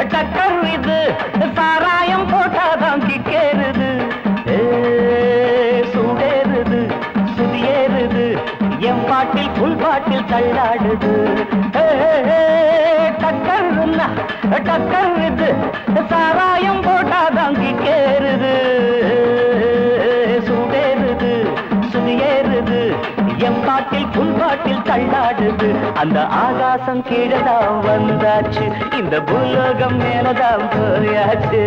டக்கர் இது சாராயம் போட்டாதான் கிக்கேறுது சூடேறுது சுதியேறுது என் பாட்டில் புல் பாட்டில் தள்ளாடுது டக்கர்னா டக்கர் இது சாராயம் போட்டாதான் கிக்கேறுது சூடேறுது சுதியேறுது என் பாட்டில் புல் பாட்டில் தள்ளாடுது அந்த ஆகாசம் கீழதான் வந்தாச்சு இந்த பூலோகம் மேலதான் போயாச்சு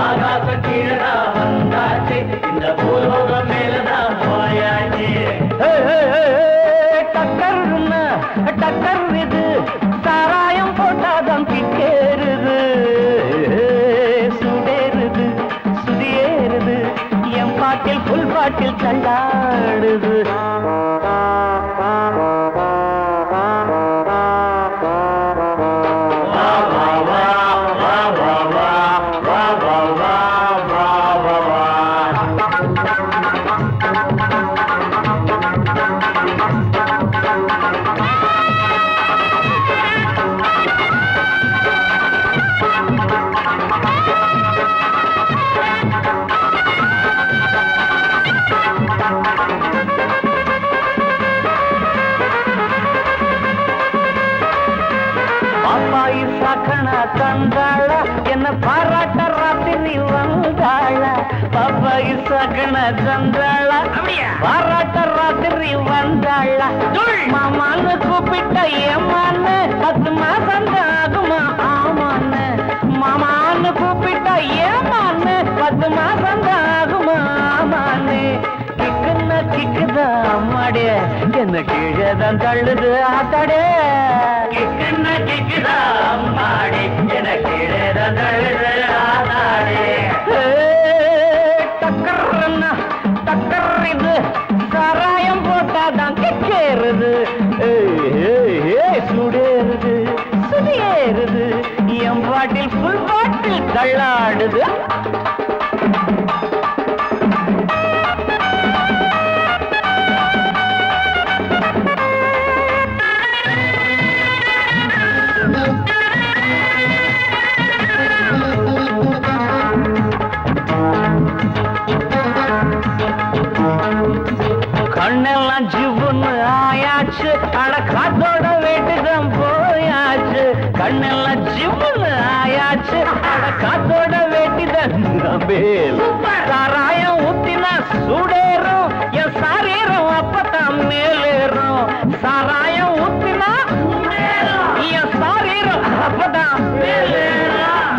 ஆகாசம் கீழதான் வந்தாச்சு இந்த பூலோகம் மேலதான் போயாச்சு டக்கர்னா டக்கர் இது சாராயம் போட்டாதான் கிக்கேறுது சுடேறுது சுதியேறுது என் பாட்டில் புல் பாட்டில் தள்ளாடுது தந்தாள என்ன பாராட்ட ராத்திரி வந்தாள பாப்பாயி சகன தந்தாள பாராட்ட ராத்திரி வந்தாள மாமான்னு கூப்பிட்ட ஏமான்னு 10 மாசம் ஆகுமா ஆமான்னு மாமான்னு கூப்பிட்ட ஏமான்னு 10 மாசம் ஆகுமா ஆமான்னு கிக்குன்னா கிக்குதா அம்மாடே என்ன கீழேதான் தள்ளுது ஆத்தாடே கிக்குன்னா கிக்குதா அம்மாடே என்ன கீழேதான் தள்ளுது ஆத்தாடே டக்கர்னா டக்கர் இது சாராயம் போட்டாதான் கிக்கேறுது சுடேறுது சுதியேறுது என் பாட்டில் புல் பாட்டில் தள்ளாடுது கண்ணெல்லாம் ஜிவுன்னு ஆயாச்சு அட காத்தோட வீட்டுதான் போயாச்சு கண்ணெல்லாம் ஜிவுன்னு ஆயாச்சு அட காத்தோட வேட்டிதான் சாராயம் ஊத்தினா சூடேறும் என் சாரீரம் அப்பதான் மேலேறும் சாராயம் ஊத்தினா என் சாரீரம் அப்பதான்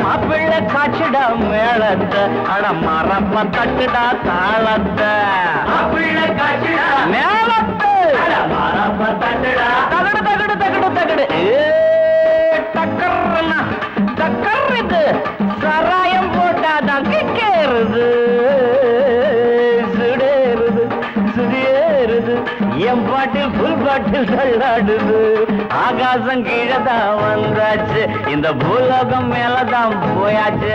மாப்பிள்ளை காய்ச்சிடா மேளத்தை அட மரப்ப தட்டுடா தாளத்தை மாப்பிள்ளை காய்ச்சிடா மேளத்தை மரப்ப தட்டுடா தகடு தகடு தகடு தகடு டக்கர்னா டக்கர் இது சாராயம் போட்டாதான் கிக்கேறுது சுடேறுது சுதியேறுது என் பாட்டில் புல் பாட்டில் தள்ளாடுது ஆகாசம் கீழதான் வந்தாச்சு இந்த பூலோகம் மேலதான் போயாச்சு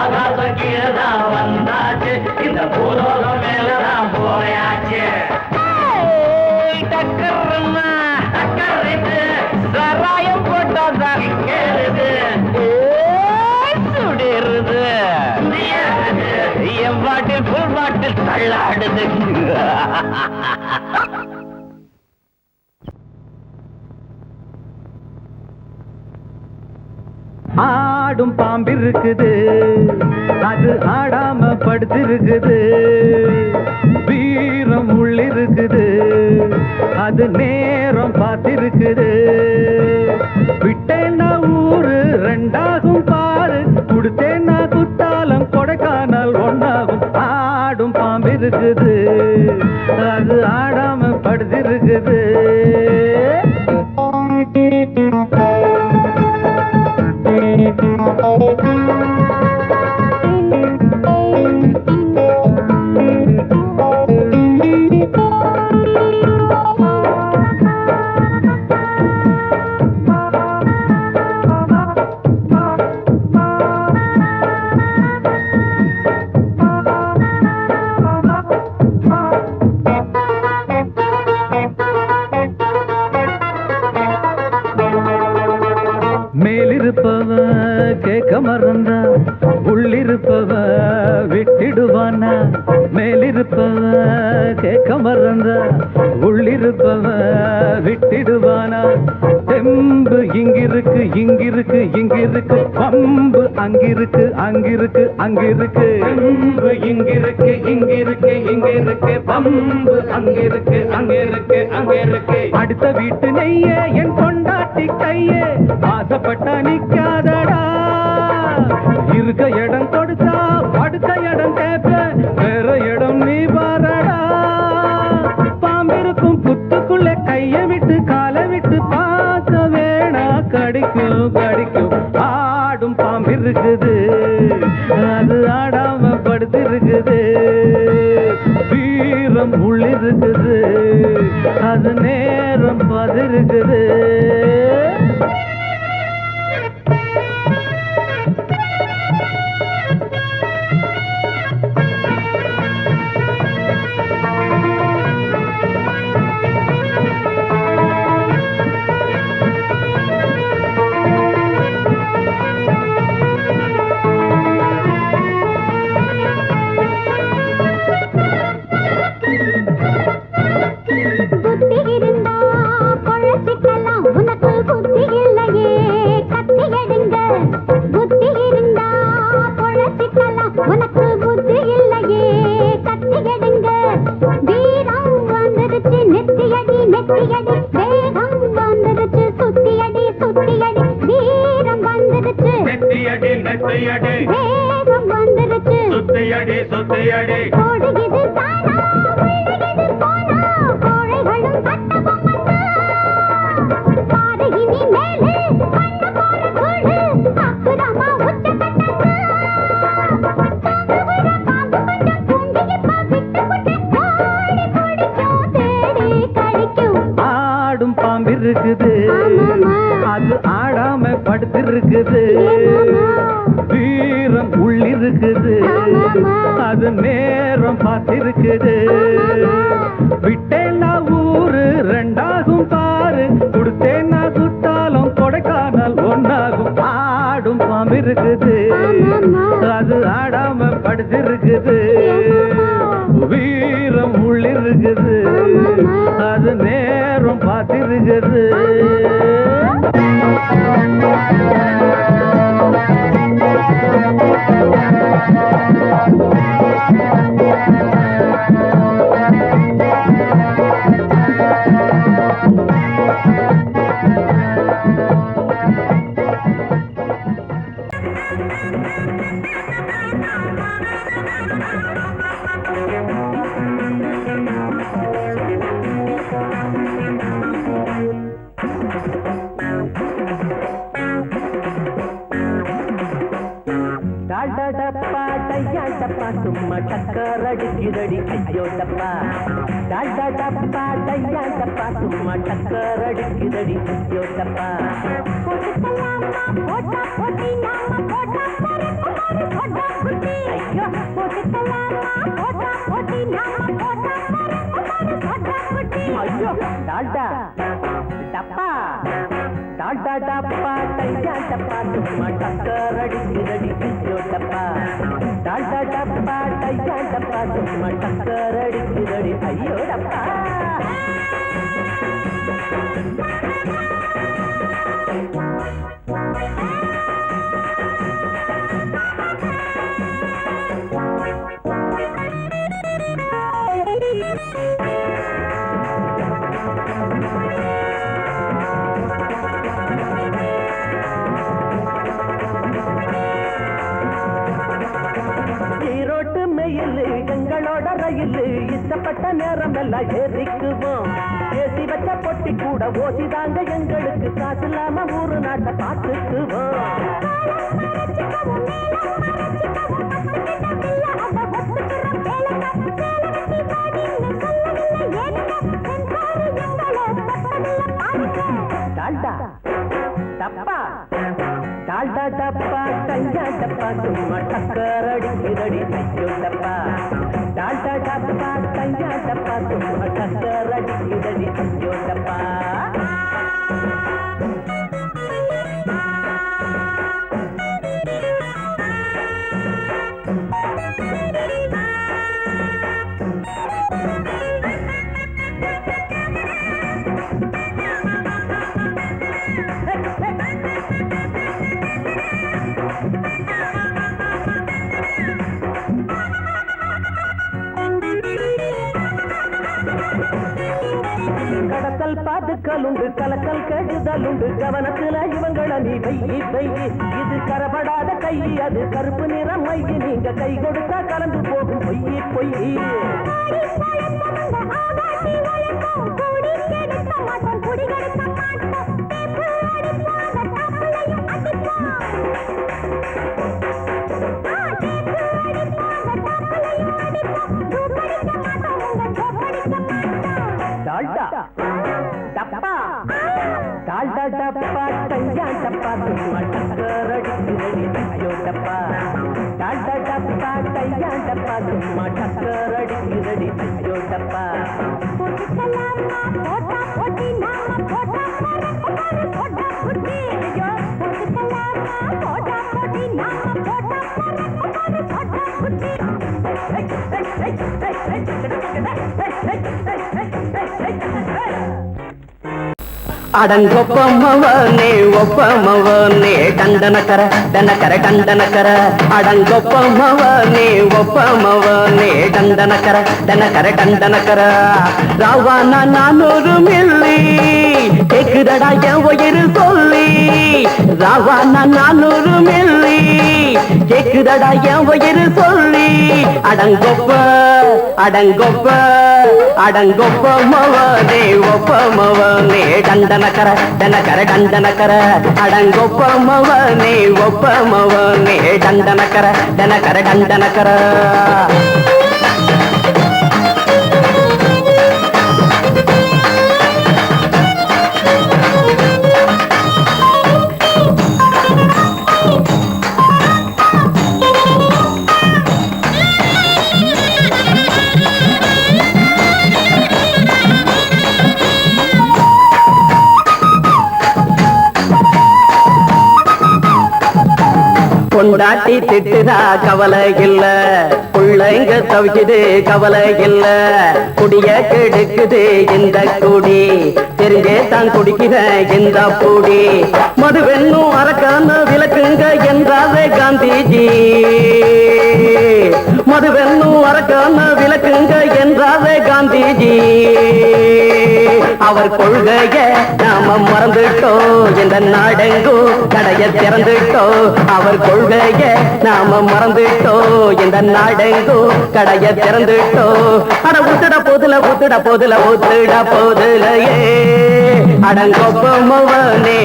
ஆகாசம் கீழதான் வந்தாச்சு இந்த பூலோகம் மேலதான் போயாச்சு டக்கர்னா டக்கர் இது சாராயம் போட்டாதான் கிக்கேறுது சுடேறுது என் பாட்டில் புல் பாட்டில் தள்ளாடுது ஆடும் பாம்பிருக்குது அது ஆடாம படுத்திருக்குது வீரம் உள்ளிருக்குது அது நேரம் பார்த்திருக்குது விட்டேன்னா ஊரு ரெண்டாகும் பாரு கொடுத்தேன்னா குத்தாலம் கொடைக்கானல் ஒன்னாகும் ஆடும் பாம்பிருக்குது அது ஆடாம படுத்திருக்குது மறந்தா உள்ளிருப்பவ விட்டிடுவானா மேலிருப்பவ கேட்க மறந்தா உள்ளிருப்பவ விட்டிடுவானா தெம்பு இங்கிருக்கு இங்கிருக்கு இங்கிருக்கு பம்பு அங்கிருக்கு அங்கிருக்கு அங்கிருக்கு தெம்பு இங்கிருக்கு இங்கிருக்கு இங்கிருக்கு பம்பு அங்கிருக்கு அங்கிருக்கு அங்கிருக்கு அடுத்த வீட்டு நெய்ய என் பொண்டாட்டி கையே ஆசைப்பட்டா நிக்காதடா இருக்க இடம் கொடுத்தா படுக்க இடம் கேட்ப வேற இடம் நீ பாரடா பாம்பிருக்கும் புத்துக்குள்ள கைய விட்டு காலை விட்டு பார்க்க வேணா கடிக்கும் கடிக்கும் ஆடும் பாம்பிருக்குது அது ஆடாம படுத்திருக்குது வீரம் உள்ளிருக்குது அது நேரம் பதிருக்குது இருக்குது அது ஆடாம படுத்திருக்குது வீரம் உள்ளிருக்குது அது நேரம் பார்த்திருக்குது விட்டேன்னா ஊரு ரெண்டாகும் பாரு கொடுத்தேன்னா குத்தாலும் கொடைக்கானல் ஒன்னாகும் ஆடும் பாம்பு இருக்குது அது ஆடாம படுத்திருக்குது வீரம் உள்ளிருக்குது அது நேரம் பார்த்திருக்குது சும்மா டக்கரடிக்குதடி ஐயோ டப்பா டாடா டப்பா டையா டப்பா சும்மா டக்கரடிக்குதடி ஐயோ டப்பா போட்டா போட்டி நாம போட்டா போற போட்டா குட்டி ஐயோ போட்டுக்கலாமா போட்டா போட்டி நாம போட்டா போற குட்டி ஐயோ டாடா டப்பா டாடா டப்பா டையா டப்பா சும்மா டக்கரடிக்குதடி ஐயோ டப்பா டாடா டப்பா டையா டப்பா சும்மா டக்கரடிக்குதடி ஐயோ டப்பா எங்களோட ரயில் இஷ்டப்பட்ட நேரம் எல்லாம் ஏறிக்குவோம் ஏசி வச்ச பொட்டி கூட ஓசிதாங்க எங்களுக்கு காசு இல்லாம ஊரு நாட்டை பார்த்துக்குவோம் டப்பா டால்டா டப்பா டையா டப்பா சும்மா டக்கரடிக்குதடி ஐயோ டப்பா டால்டா டப்பா டையா டப்பா சும்மா டக்கரடிக்குதடி ஐயோ டப்பா பாதுக்கலுண்டு கலக்கல் கெடுதலுண்டு கவனத்துல இவங்களை நீ வை இது கரபடாத கை அது கருப்பு நிறம் மை நீங்க கை கொடுத்தா கலந்து போகும் பொய் டால்டா டப்பா டால்டா டப்பா டையா டப்பா சும்மா டக்கரடிக்குதடி ஐயோ டப்பா டால்டா டப்பா டையா டப்பா சும்மா டக்கரடிக்குதடி ஐயோ டப்பா போட்டுக்கலாமா போட்டா போட்டி நாம போட்டா போட்டா புட்டி ஐயோ போட்டுக்கலாமா போட்டா போட்டி நாம போட்டா போட்டா புட்டி அடங்கொப்பமவனே ஒப்பமவனே டண்டனக்கர டண்டனக்கர அடங்கொப்பமவனே ஒப்பமவனே டண்டனக்கர ராவான 400 மில்லி கேக்குதடா என் உயிர் சொல்லி ராவான 400 மில்லி கேக்குதடா என் உயிர் சொல்லி அடங்கொப்பமவனே ஒப்பமவனே டண்டனக்கர அடங்கொப்பமவனே ஒப்பமவனே டண்டனக்கர பொண்டாட்டி திட்டுதா கவலை இல்ல புள்ளைங்க தவிக்குது கவலை இல்ல குடிய கெடுக்குது இந்த குடி தெரிஞ்சே தான் குடிக்கிற இந்த பூடி மதுவென்னும் அரக்கான விளக்குங்க என்றாவே காந்திஜி மதுவென்னும் அரக்கான விளக்குங்க என்றாவே காந்திஜி அவர் கொள்கைய நாம மறந்துட்டோம் இந்த நாடெங்கோ கடைய திறந்துட்டோம் அவர் கொள்கைய நாம மறந்துட்டோம் இந்த நாடெங்கோ கடைய திறந்துட்டோம் அட ஊத்துட போதுலையே அடங்கொப்பமவனே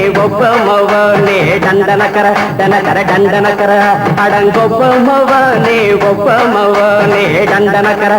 டண்டனக்கர அடங்கொப்பமவனே ஒப்பமவனே டண்டனக்கர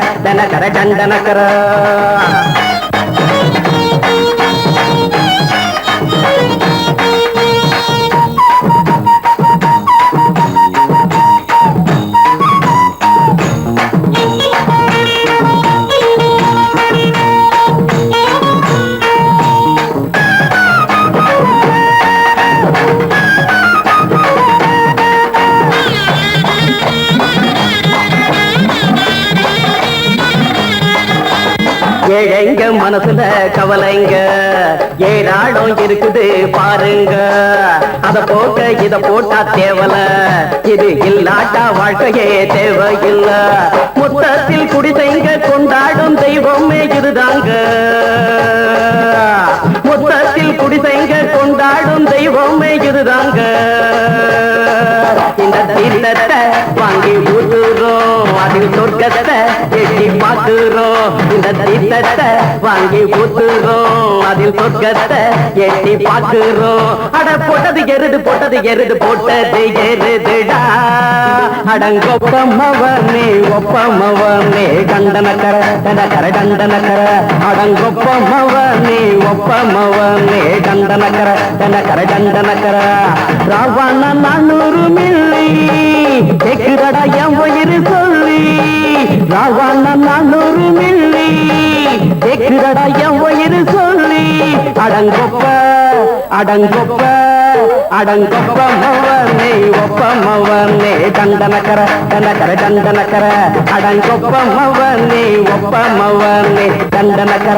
ஏழைங்க மனசுல கவலைங்க ஏராளம் இருக்குது பாருங்க அத போட்ட இத போட்டா தேவல இது இல்லாட்டா வாழ்க்கையே தேவையில்ல மொத்தத்தில் குடிசைங்க கொண்டாடும் தெய்வமே இதுதாங்க மொத்தத்தில் குடிசைங்க கொண்டாடும் தெய்வமே இதுதாங்க இந்த தீர்த்தத்தை வாங்கி ஊத்துறோம் அதில் சொர்க்கத்தை எட்டி பார்க்கிறோம் இந்த தீர்த்தத்தை வாங்கி ஊத்துறோம் அதில் சொர்க்கத்தை எட்டி பார்க்கிறோம் அட போட்டது எருது போட்டது எருதுடா அடங்கொப்பமவனே ஒப்பமவனே டண்டனக்கர அடங்கொப்பமவனே ஒப்பமவனே டண்டனக்கர ராவண 400 மில்லி கேக்குதடா என் உயிர் சொல்லி ராவண 400 மில்லி கேக்குதடா என் உயிர் சொல்லி அடங்கொப்பமவனே ஒப்பமவனே டண்டனக்கர அடங்கொப்பமவனே ஒப்பமவனே டண்டனக்கர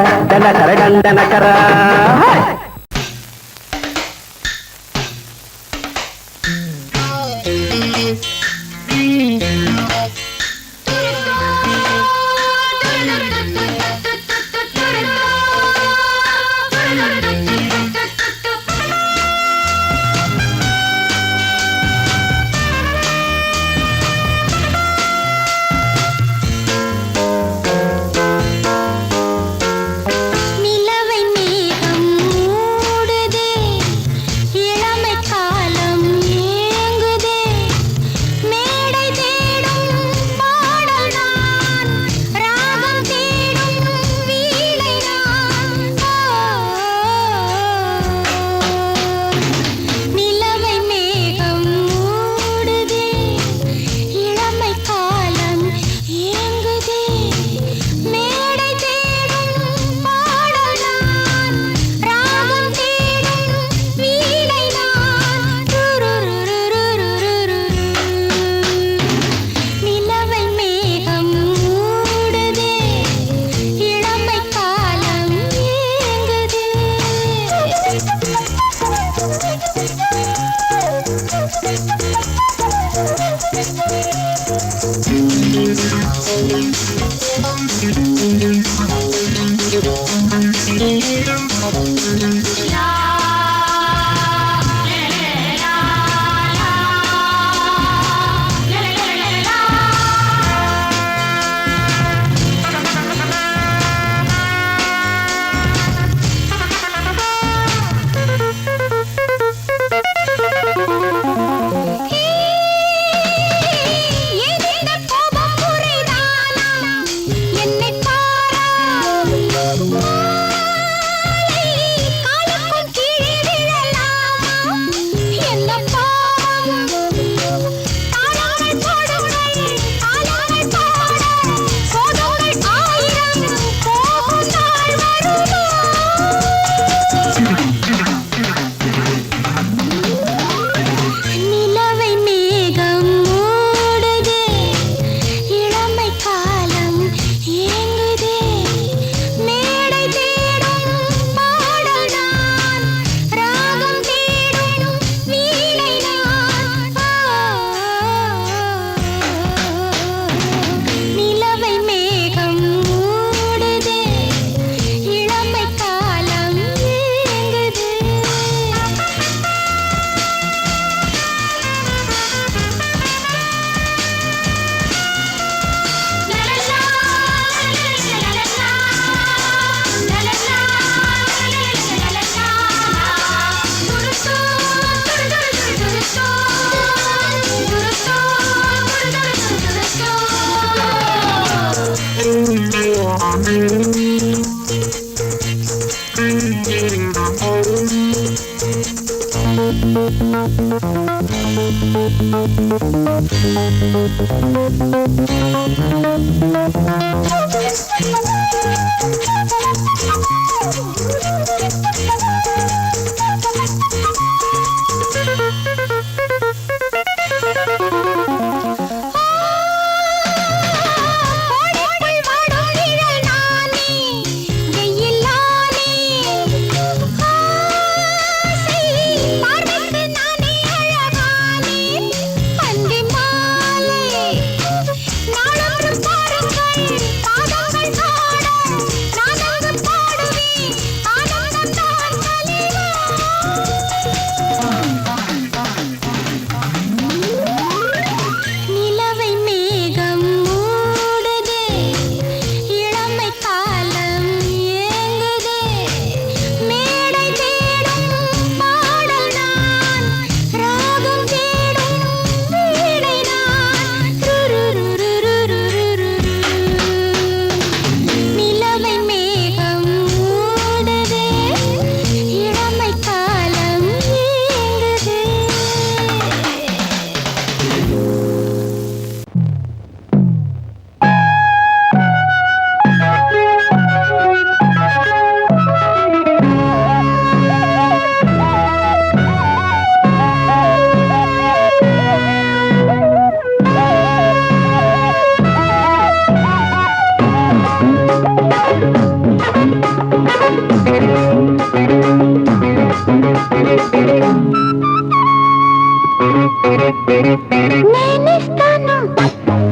నేనిస్తాను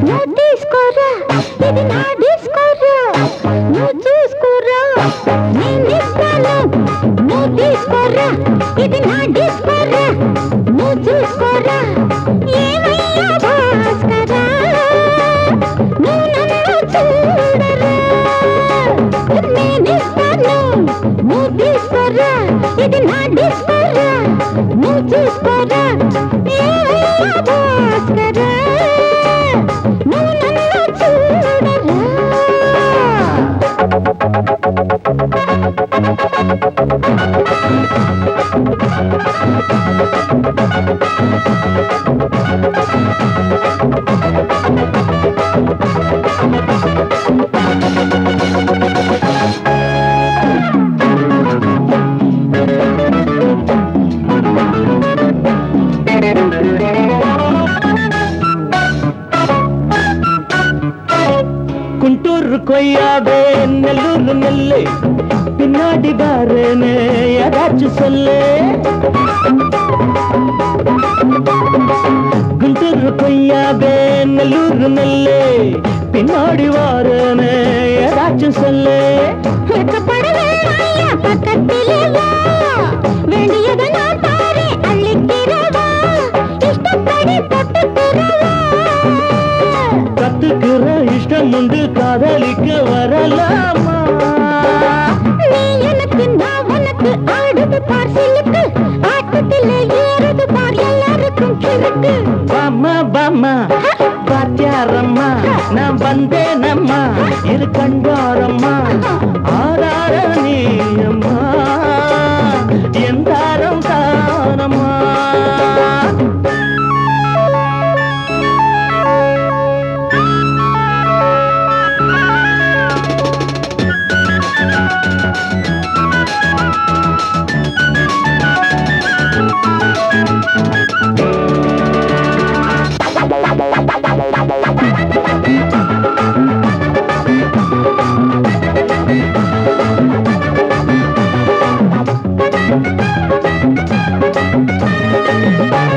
నువ్వు తీసుకోరా ఇది నా డిస్కోరా నువ్వు చూసుకోరా నేనిస్తాను తీసుకోరా ఇది నా డిస్కోరా నువ్వు చూసుకోరా ఏమయ్యా భాస్కరా నువ్వు నన్ను చూడరా నేనిస్తాను నువ్వు తీసుకోరా ఇది నా డిస్కోరా నువ్వు చూసుకోరా ఏమయ్యా భాస్కరా నువ్వు నన్ను చూడరా குண்டூர் கொய்யாவே நெல்லூர் நெல்லு பின்னாடி பாருன்னு ஏதாச்சும் சொல்லு குண்டூர் கொய்யாவே நெல்லூர் நெல்லு பின்னாடி வாருன்னு ஏதாச்சும் சொல்லு பக்கத்திலே வா வேண்டியதை நான் தாரே அள்ளிக்கிறவா இஷ்டப்படி தொட்டுக்கிறவா கத்துக்கிற இஷ்டம் உண்டு காதலிக்க வரலாமா நீ எனக்கு நான் உனக்கு ஆடுது பார் சிலுக்கு ஆட்டத்திலே ஏறுது பார் எல்லாருக்கும் கிழக்கு பாமா பாமா பாத்தியாரம்மா நான் வந்தேனம்மா இரு கண்டாரம்மா ஆதார நீயம்மா எந்தாரம் தானம்மா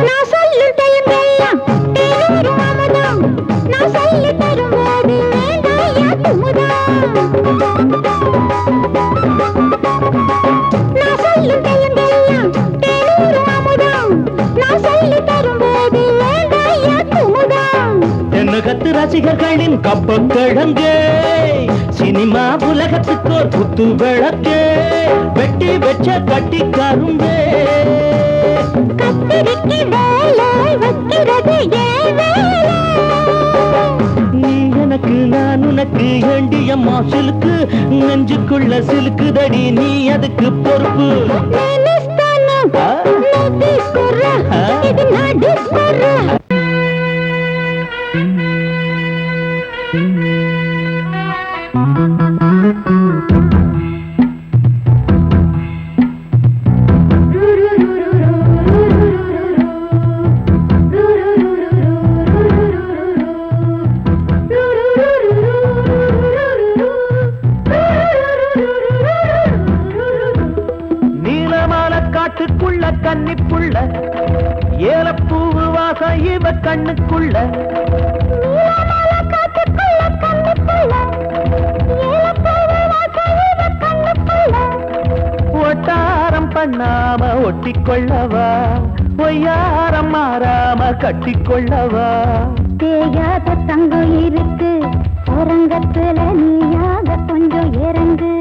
நான் சொல்லும் டைம் எல்லாம் தேனூரும் அமுதம் நான் சொல்லி தரும்போது வேண்டாயா குமுதம் நான் சொல்லும் டைம் எல்லாம் தேனூரும் அமுதம் நான் சொல்லி தரும்போது வேண்டாயா குமுதம் என்ன கத்து ரசிகர்களின் கப்ப கிழங்கே சினிமா உலகத்துக்கோர் குத்து விளக்கே வெட்டி வெச்ச கட்டி கரும்பே கத்திரிக்கு வேலை வைக்கிறது ஏன் வேலை நீ எனக்கு நான் உனக்கு ஏண்டியம்மா சிலுக்கு நெஞ்சுக்குள்ள சிலுக்குதடி நீ அதுக்கு பொறுப்பு నేనిస్తాను నువ్వు తీసుకోరా ఇది నా డిస్కోరా நீலமான காட்டுக்குள்ள கன்னிப்புள்ள ஏலப்பூவு வாசம் இவ கண்ணுக்குள்ள ஒட்டாரம் பண்ணாம ஒட்டிக்கொள்ளவா பொய்யாரம் மாறாம கட்டிக்கொள்ளவா தேயாத தங்கம் இருக்கு அரங்கத்துல நீயாக கொஞ்சம் இறங்கு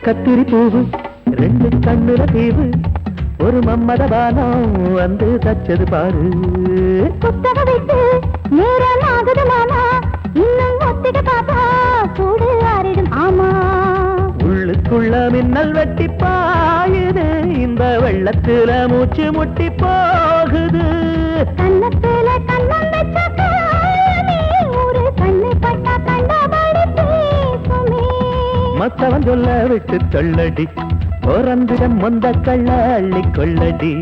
கத்திரி பூவு ரெண்டு கண்ணுல தீவு ஒரு மம்மதபானம் வந்து தச்சது பாரு புத்தக வைத்து நேரமாகுது மாமா இன்னும் ஒத்திக பாப்பா சூடு ஆறிடும் ஆமா உள்ளுக்குள்ள மின்னல் வெட்டி பாயுது இந்த வெள்ளத்துல மூச்சு முட்டி போகுது கண்ணத்துல கண்ணம் வச்சாக்கா ஒரு கண்ணு பட்டா கண்டபடி பேசுமே. மத்தவன் சொல்ல விட்டு சொல்லடி ஓரந்திடம் மொந்த கள்ள அள்ளி கொள்ளடி.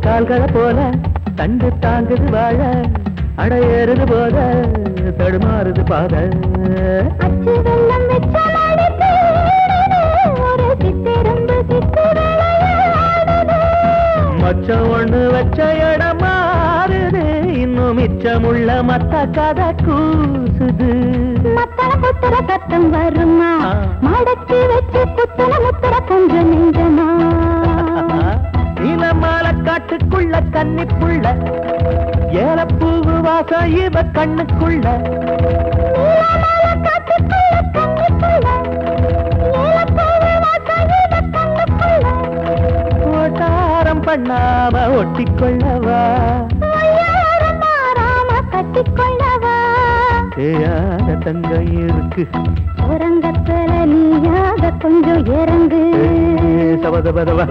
கால்களை போல தண்டு தாங்குது வாழ அடையேறுது போத தடுமாறுது பாத. அச்சு வெள்ளம் வச்ச மடிக்கு ஒரு சித்திரம்பு மச்சம் ஒண்ணு வச்ச இடம் மாறுது இன்னும் மிச்சமுள்ள மத்த கதை கூசுது. மத்தள புத்தர சத்தம் வருமா மடக்கி வச்சு புத்தல முத்தர கொஞ்சம் நெஞ்சமா. நீலமால காட்டுக்குள்ள கன்னிப்புள்ள ஏலப்பூவு வாசம் இவ கண்ணுக்குள்ள. ஓட்டாரம் பண்ணாம ஒட்டிக்கொள்ளவா கட்டிக்கொள்ளவா. ஏயாத தங்கம் இருக்கு உறங்கத்துல நீயாக கொஞ்சம் இறங்கு. சபதபதவா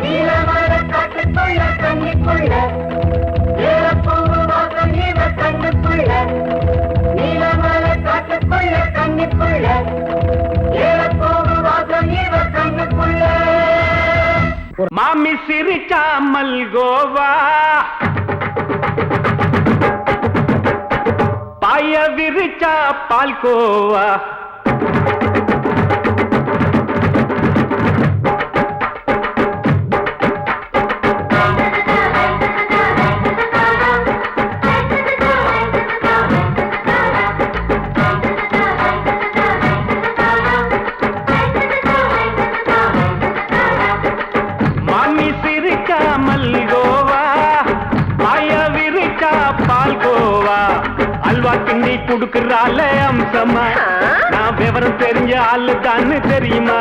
மாமி சிரிச்சா மல்கோவா பாய விரிச்சா பால்கோவா. கிண்டி குடுக்கறால அம்சமா நான் விவரம் தெரிஞ்ச ஆளு தான்னு தெரியுமா.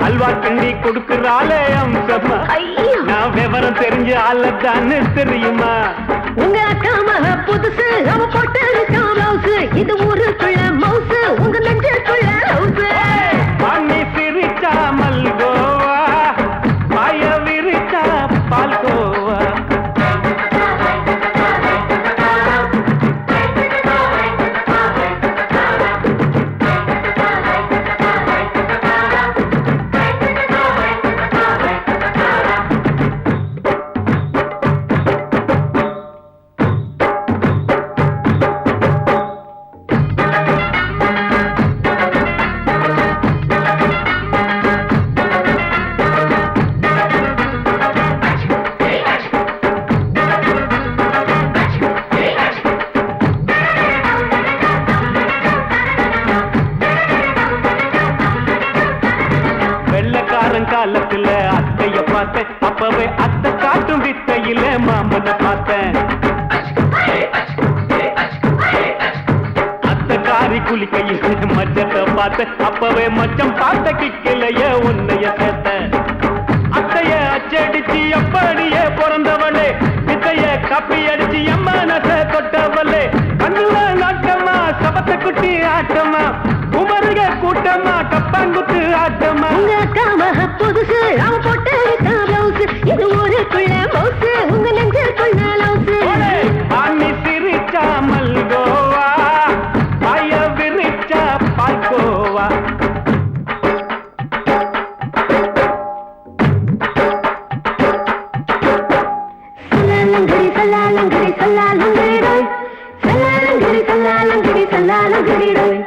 அல்வா கிண்டி குடுக்கறால அம்சமா நான் விவரம் தெரிஞ்ச ஆளு தான்னு தெரியுமா. உங்க அக்கா மக புதுசு அவ போட்டு ப்ளவுஸ் இது ஊருக்குள்ள மவுசு உங்க நெஞ்சுக்குள்ள ஹவுஸ். பண்ணி சிரிச்சா மல்கோவா பாய விரிச்சா பால்கோவா. காலத்துல அத்தைய பார்த்தேன் அப்பவே அத்தை காட்டும் வித்தையில மாமனை பார்த்தேன். அத்தை காரி குளிக்கையில மச்சத்தை பார்த்தேன் அப்பவே மச்சம் பார்த்த கிக்கலைய உன்னைய சேர்த்த. அத்தைய அச்சடிச்சு எப்படியே பிறந்தவளே வித்தைய கப்பி அடிச்சு எம்மனச தொட்டவளே. கண்ணுல நாட்டமா சபத்தை குட்டி ஆட்டமா குமருக கூட்டமா கப்பாங்குத்து ஆட்டமா. புதுசு அவ போட்டு ப்ளவுஸ் இது ஊருக்குள்ள மவுசு உங்க நெஞ்சுக்குள்ள லவுஸ். பாணி சிரிச்சா மல்கோவா பாய விரிச்சா பால்கோவா. சல்லாலங்கடி சல்லாலங்கடி சல்லாலங்கடி டோய் சல்லாலங்கடி சல்லாலங்கடி சல்லாலங்கடி டோய்.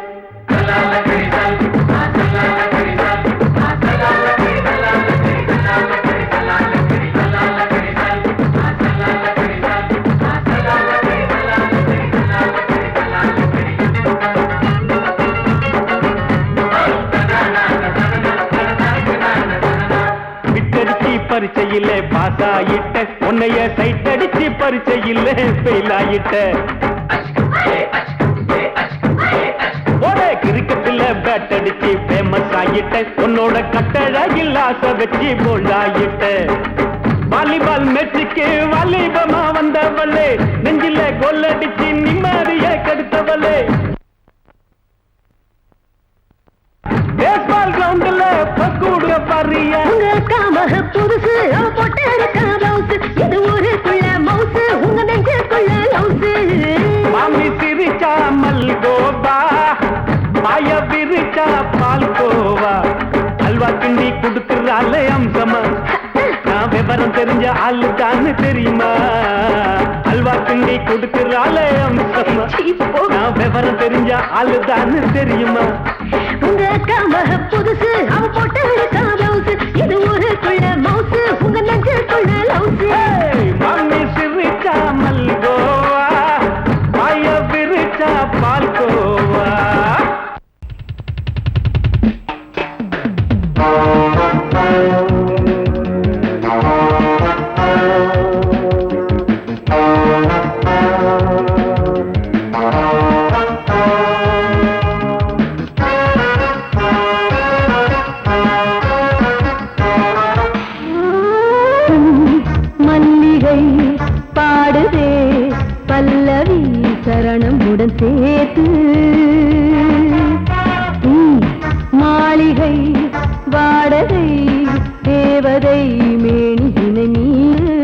பாஸ் ஆயிட்ட உன்னைய சைட் அடிச்சு பரிச்சையில் ஃபெயில் ஆயிட்ட கிரிக்கெட்ல பேட் அடிச்சு ஃபேமஸ் ஆயிட்ட உன்னோட கட்டழகில் ஆசை வச்சு போல்ட் ஆயிட்ட வாலிபால் மேட்சுக்கு வாலிபமா வந்தவளே நெஞ்சில கோல் அடிச்சு நிம்மதிய கெடுத்தவளே பேஸ்பால் கிரவுண்ட்ல பக்கூட பாரியா புதுசு அவ போட்டு இருக்கா பிளவுஸ் இது ஊருக்குள்ள மவுசு உங்க நெஞ்சுக்குள்ள லவுசு மாமி சிரிச்சா மல்கோவா மாய விரிச்சா பால்கோவா அல்வா கிண்டி குடுக்கறால அம்சமா நான் விவரம் தெரிஞ்ச ஆளு தான்னு தெரியுமா அல்வா கிண்டி குடுக்கறால அம்சமா நான் விவரம் தெரிஞ்ச ஆளு தான்னு தெரியுமா உங்க அக்கா புதுசு அவ போட்டு இருக்கா பிளவுஸ் இது ஊருக்குள்ள மவுசு உங்க நெஞ்சுக்குள்ள லவுசு மாமி சிரிச்சா மல்கோவா மாய விரிச்சா பால்கோவா மல்லிகை பாடுதே பல்லவி சரணம் உடன் சேர்த்து மாளிகை வாடகை தேவதை மேனியினை மீது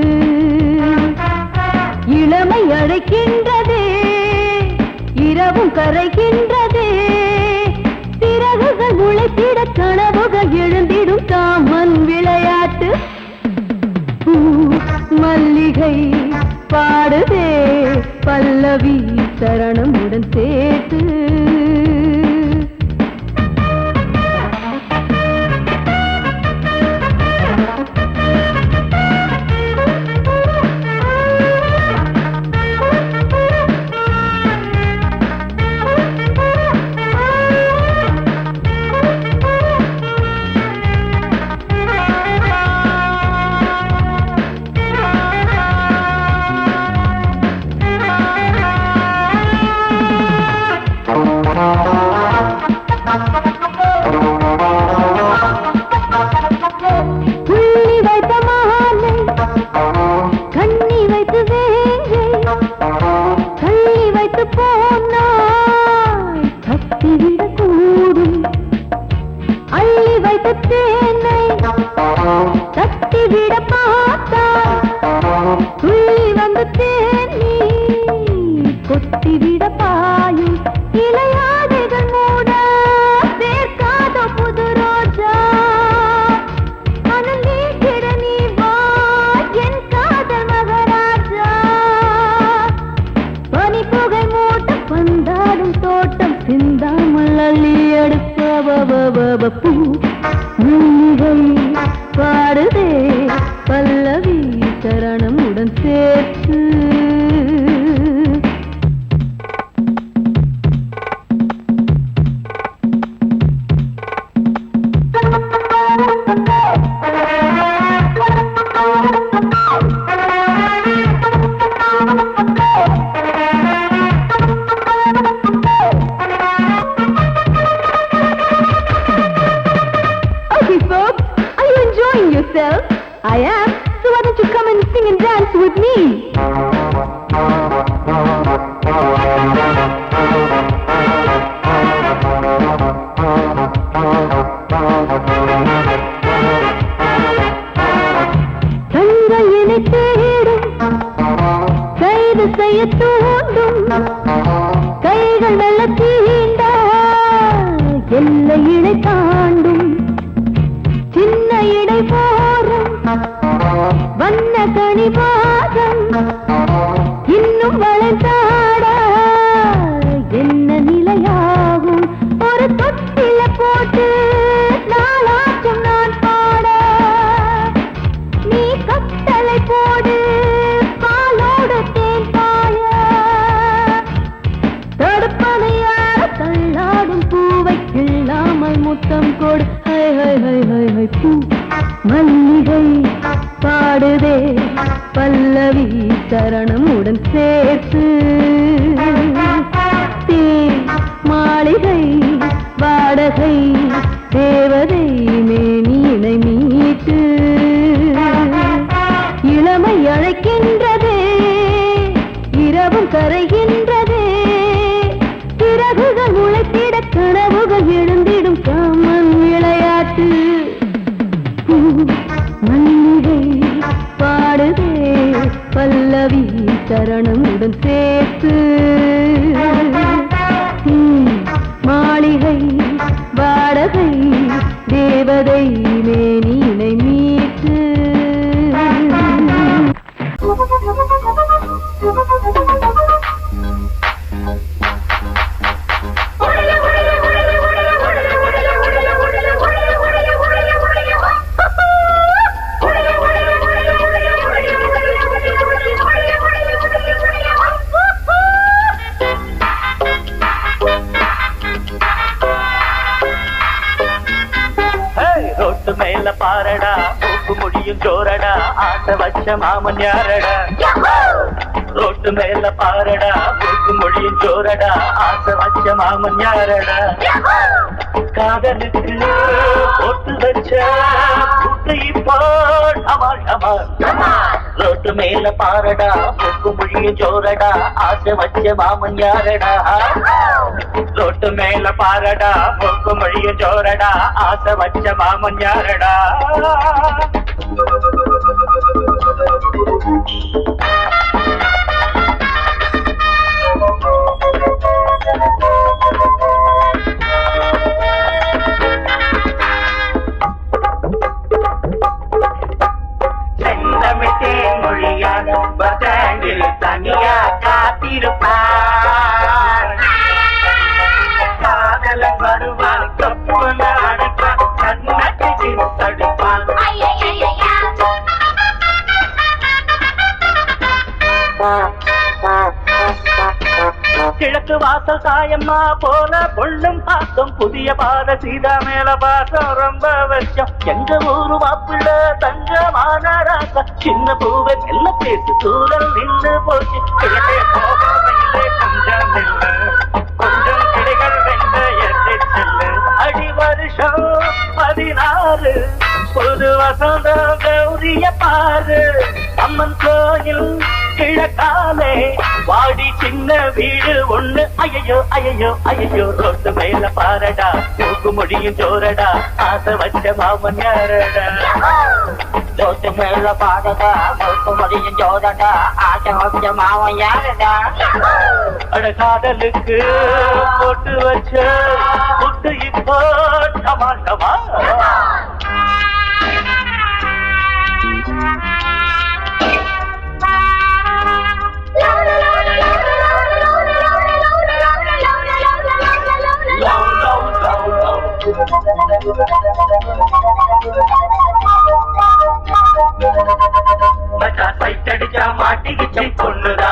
இளமை அழைக்கின்றதே இரவும் கரைகின்றதே சிறகுகள் முளைத்திட கனவுகள் எழுந்திடும் காமன் விளையாட்டு மல்லிகை பாடுதே பல்லவி சரணம் உடன் சேர்த்து பாடுதே பல்லவி சரணம் உடன் சேர்த்து I am, so why don't you come and sing and dance with me? கண்களை தேடும் கைது செய்ய தூண்டும் கைகள் நல்ல தீண்ட எல்லை இடை தாண்டும் சின்ன இடை போரும் வண்ண கணிவாதம் இன்னும் வளர்ந்தாட என்ன நிலையாகும் ஒரு தொட்டில போட்டு நாளாச்சும் நான் பாட நீ கட்டளை போடு பாலோடு தேன் பாய தடுப்பனையார தள்ளாடும் பூவை கிள்ளாமல் முத்தம் கொடு high high high high high பூ மல்லிகை பாடுதே பல்லவி சரணமுடன் சேர்த்து மாளிகை வாடகை தேவதை மேனியினை மீட்டு இளமை அழைக்கின்றதே இரவும் கரைகின்றதே பிறகுகள் முளைத்திட கனவுகள் எழுந்திடும் காமன் விளையாட்டு மல்லிகை பாடுதே பல்லவி சரணமுடன் சேர்த்து மாளிகை வாடகை தேவதை மேனினை மீட்டு ரோட்டு மேல பாரடா மூக்கு முடியும் ஜோரடா ஆட்ட வச்ச மாமன் யாரடா ரோட்டு மேல பாரடா மூக்கு முடியும் ஜோரடா ஆட்ட வச்ச மாமன் யாரடா காதலுக்கு போட்டு வச்ச குட்டை போல் அமால் அமால் ரோட்டு மேல பாரடா மூக்கு முடியும் ஜோரடா ஆசை வச்ச மாமன் யாரடா ரோட்டு மேல பாரடா மூக்கு முடியும் ஜோரடா ஆசை வச்ச மாமன் யாரடா செந்தமிட்டேன் மொழியான பதங்கில் தனியா காத்திருப்பார் காதலன் வருவான் கப்புல அடைப்பான் கண்ணக்கு தடுப்பான் கிழக்கு வாசல் சாயம்மா போல பொண்ணும் பாசம் புதிய பாத சீதா மேல பாசம் ரொம்ப வருஷம் எங்க ஊரு மாப்பிள்ள தங்கமான ராசா சின்ன பூவை மெல்ல பேசி தூரல் நின்று போச்சு கிழக்கே போகவில்லை கொஞ்சம் இல்லை கொஞ்சம் கிளைகள் வென்ற எட்டு செல்லு அடி வருஷம் 16 புது வசந்தம் கௌரிய பாரு அம்மன் கோயில் கிழக்காலே வாடி சின்ன வீடு ஒண்ணு ஐயோ ஐயோ ஐயோ ரோட்டு மேல பாரடா மூக்கு முடியும் ஜோரடா ஆசை வச்ச மாமன் யாரடா ரோட்டு மேல பாரடா மூக்கு முடியும் ஜோரடா ஆசை வச்ச மாமன் யாரடா அட காதலுக்கு போட்டு வச்ச புட்டு இப்போ டமால் டமால் மச்சா சைட்டடிச்சா மாட்டிக்கிச்சு பொண்ணுதா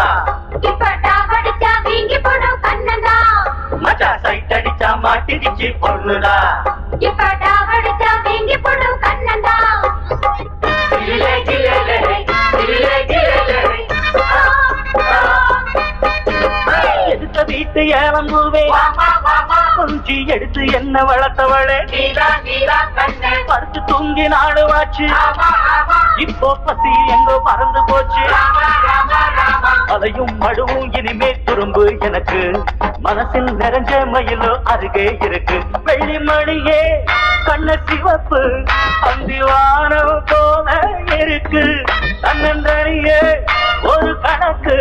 மச்சா சைட்டடிச்சா மாட்டிக்கிச்சு பொண்ணுதா எடுத்த வீட்டு ஏலம்பூவே கொஞ்சி எடுத்து என்ன வளர்த்தவளே படுத்து தூங்கி நாடுவாச்சு இப்போ பசி எங்கோ பறந்து போச்சு அலையும் மடுவும் இனிமே துரும்பு எனக்கு மனசில் நிறைஞ்ச மயிலோ அருகே இருக்கு வெள்ளி மணியே கண்ண சிவப்பு அந்திவானம் போல இருக்கு தன்னந்தனியே ஒரு கணக்கு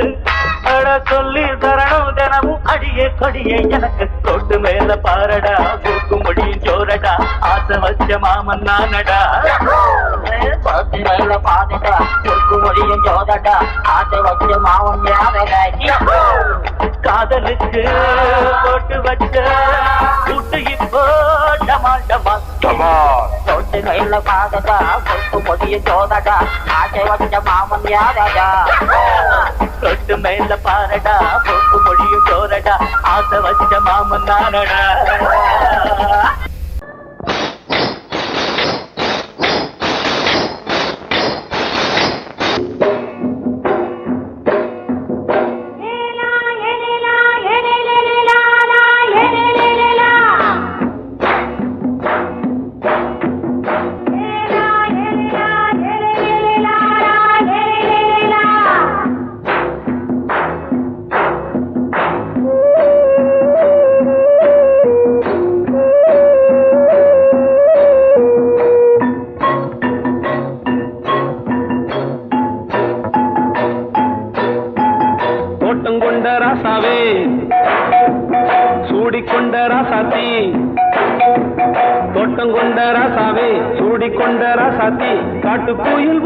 அட சொல்லி தரணும் தினமும் அடியே கொடியே எனக்கு தொட்டு மேல பாரடா கூக்கு முடியும் ஜோரடா ஆசை வச்ச மாமன் நானடா தொட்டு மேல பாரடா கூக்கு முடியும் ஜோரடா ஆசை வச்ச மாமன் யாரடா காதலுக்கு போட்டு வச்ச கூட்டு இப்போ டமால் டமால் தொட்டு மேல பாரடா கூக்கு முடியும் ஜோரடா ஆசை வச்ச மாமன் யாரடா தொட்டு மேல பாரடா போக்கு முடியும் ஜோரடா ஆசை வச்ச மாமன் நானடா ராசாவே சூடிக்கொண்ட ராசாத்தி காட்டு கோயில்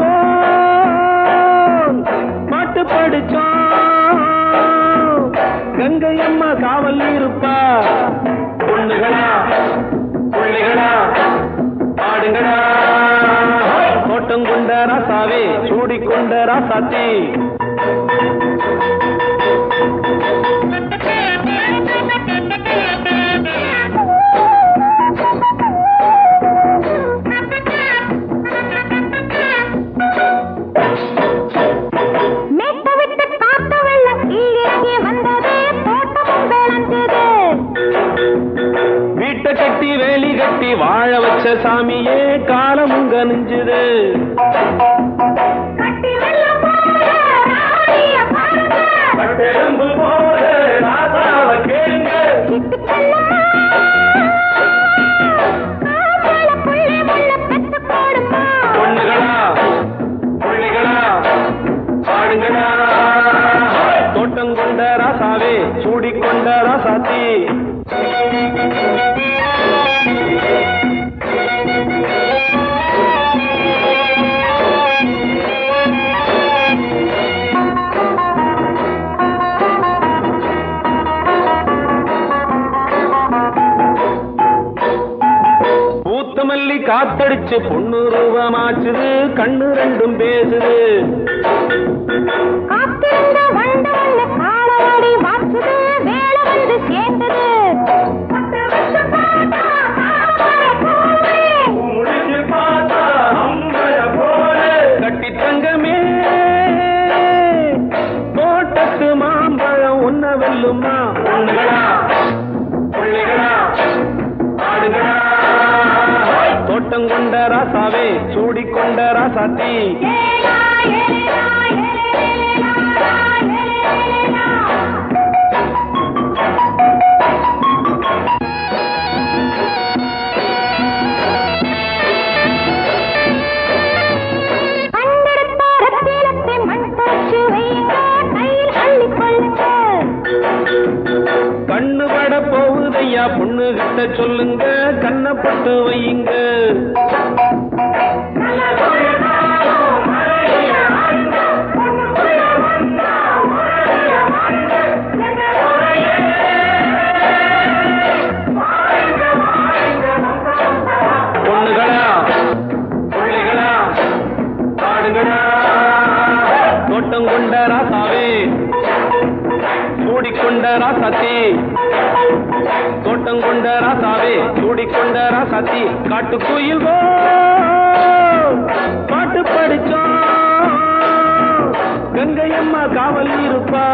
பாட்டு படிச்சோம் கங்கை அம்மா காவல் இருப்பா பொண்ணுகளா புள்ளிகளா பாடுங்களா தோட்டம் கொண்ட ராசாவே சூடிக்கொண்ட ராசாத்தி வீட்டை கட்டி வேலி கட்டி வாழ வச்ச சாமியே காலம் உங்க நெஞ்சுது பொண்ணுகளா புள்ளிகளா பாடுங்களா தோட்டம் கொண்ட ராசாவே சூடிக்கொண்ட ராசாத்தி பூத்தமல்லி காத்தடிச்சு பொண்ணு ரூபமாச்சுது கண்ணு ரெண்டும் பேசுது கட்டி தங்கமே தோட்டத்து மாம்பழம் உன்ன வெல்லுமா பொண்ணுகளா புள்ளிகளா ஆடுகளா தோட்டம் கொண்ட ராசாவே சூடிக்கொண்ட ராசாத்தி கண்ணு பட போகுதையா பொண்ணு கிட்ட சொல்லுங்க கண்ணப்பட்டு வையுங்க பொண்ணுகளா புள்ளிகளா பாடுங்களா தோட்டம் கொண்ட ராசாவே சூடிக்கொண்ட ராசாத்தி தோட்டம் கொண்ட ராசாவே சூடிக்கொண்ட ராசாத்தி காட்டு கோயில் பாட்டு படிச்சோம் கங்கை அம்மா காவல் இருப்பா